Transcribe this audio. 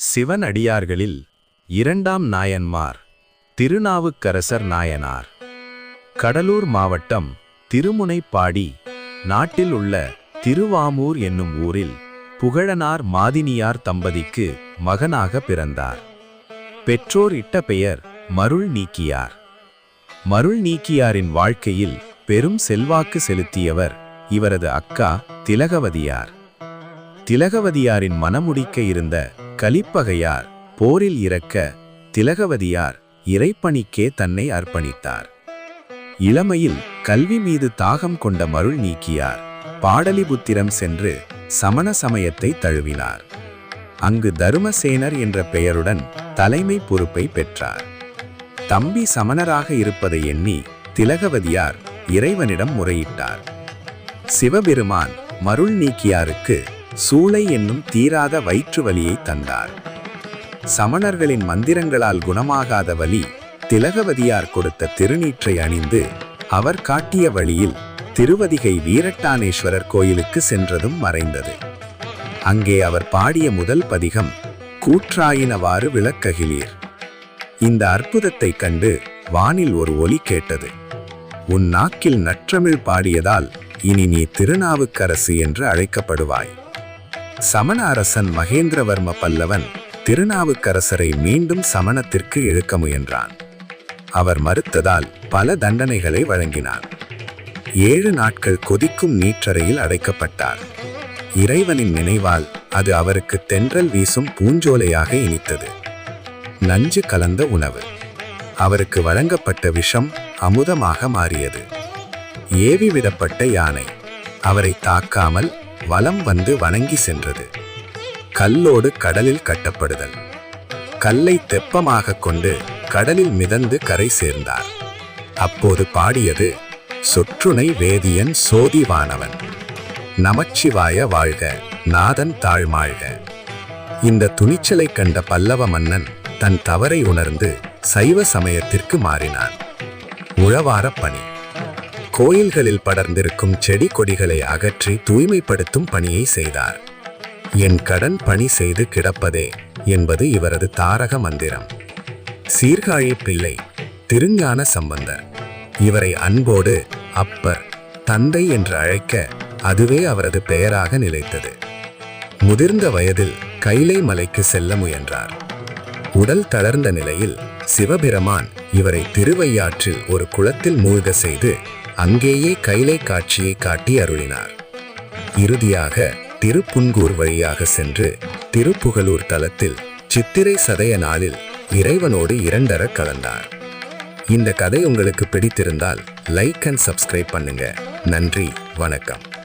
சிவனடியார்களில் இரண்டாம் நாயன்மார் திருநாவுக்கரசர் நாயனார். கடலூர் மாவட்டம் திருமுனைப்பாடி நாட்டில் உள்ள திருவாமூர் என்னும் ஊரில் புகழனார் மாதினியார் தம்பதிக்கு மகனாக பிறந்தார். பெற்றோர் இட்ட பெயர் மருள் நீக்கியார். மருள் நீக்கியாரின் வாழ்க்கையில் பெரும் செல்வாக்கு செலுத்தியவர் இவரது அக்கா திலகவதியார். திலகவதியாரின் மனமுடிக்க இருந்த கலிப்பகையார் போரில் இறக்க திலகவதியார் இறைப்பணிக்கே தன்னை அர்ப்பணித்தார். இளமையில் கல்வி மீது தாகம் கொண்ட மருள் நீக்கியார் பாடலிபுத்திரம் சென்று சமண சமயத்தை தழுவினார். அங்கு தருமசேனர் என்ற பெயருடன் தலைமை பொறுப்பை பெற்றார். தம்பி சமணராக இருப்பதை எண்ணி திலகவதியார் இறைவனிடம் முறையிட்டார். சிவபெருமான் மருள் நீக்கியாருக்கு சூளை என்னும் தீராத வயிற்று வலியை தந்தார். சமணர்களின் மந்திரங்களால் குணமாகாத வலி திலகவதியார் கொடுத்த திருநீற்றை அணிந்து அவர் காட்டிய வழியில் திருவதிகை வீரட்டானேஸ்வரர் கோயிலுக்கு சென்றதும் மறைந்தது. அங்கே அவர் பாடிய முதல் பதிகம் கூற்றாயினவாறு விளக்ககிலீர். இந்த அற்புதத்தை கண்டு வானில் ஒரு ஒலி கேட்டது. உன் நாக்கில் நற்றமிழ் பாடியதால் இனி நீ திருநாவுக்கரசு என்று அழைக்கப்படுவாய். சமண அரசன் மகேந்திரவர்ம பல்லவன் திருநாவுக்கரசரை மீண்டும் சமணத்திற்கு இழுக்க முயன்றான். அவர் மறுத்ததால் பல தண்டனைகளை வழங்கினார். 7 நாட்கள் கொதிக்கும் நீற்றறையில் அடைக்கப்பட்டார். இறைவனின் நினைவால் அது அவருக்கு தென்றல் வீசும் பூஞ்சோலையாக இனித்தது. நஞ்சு கலந்த உணவு. அவருக்கு வழங்கப்பட்ட விஷம் அமுதமாக மாறியது. ஏவி விடப்பட்ட யானை அவரை தாக்காமல் வலம் வந்து வணங்கி சென்றது. கல்லோடு கடலில் கட்டப்படுதல். கல்லை தெப்பமாக கொண்டு கடலில் மிதந்து கரை சேர்ந்தார். அப்போது பாடியது சொற்றுணை வேதியன் சோதிவானவன். நமச்சிவாய வாழ்க, நாதன் தாழ்மாழ்க. இந்த துணிச்சலை கண்ட பல்லவ மன்னன் தன் தவறை உணர்ந்து சைவ சமயத்திற்கு மாறினான். உழவார பணி. கோயில்களில் படர்ந்திருக்கும் செடி கொடிகளை அகற்றி தூய்மைப்படுத்தும் பணியை செய்தார். என் கடன் பணி செய்து கிடப்பதே என்பது இவரது தாரக மந்திரம். சீர்காழி பிள்ளை திருஞான சம்பந்தர் இவரை அன்போடு அப்பர், தந்தை என்று அழைக்க அதுவே அவரது பெயராக நிலைத்தது. முதிர்ந்த வயதில் கைலை மலைக்கு செல்ல முயன்றார். உடல் தளர்ந்த நிலையில் சிவபெருமான் இவரை திருவையாற்றில் ஒரு குளத்தில் மூழ்க செய்து அங்கேயே கைலை காட்சியை காட்டி அருளினார். இறுதியாக திருப்புன்கூர் வழியாக சென்று திருப்புகலூர் தலத்தில் சித்திரை சதய நாளில் இறைவனோடு இரண்டர கலந்தார். இந்த கதை உங்களுக்கு பிடித்திருந்தால் லைக் அண்ட் சப்ஸ்கிரைப் பண்ணுங்க. நன்றி, வணக்கம்.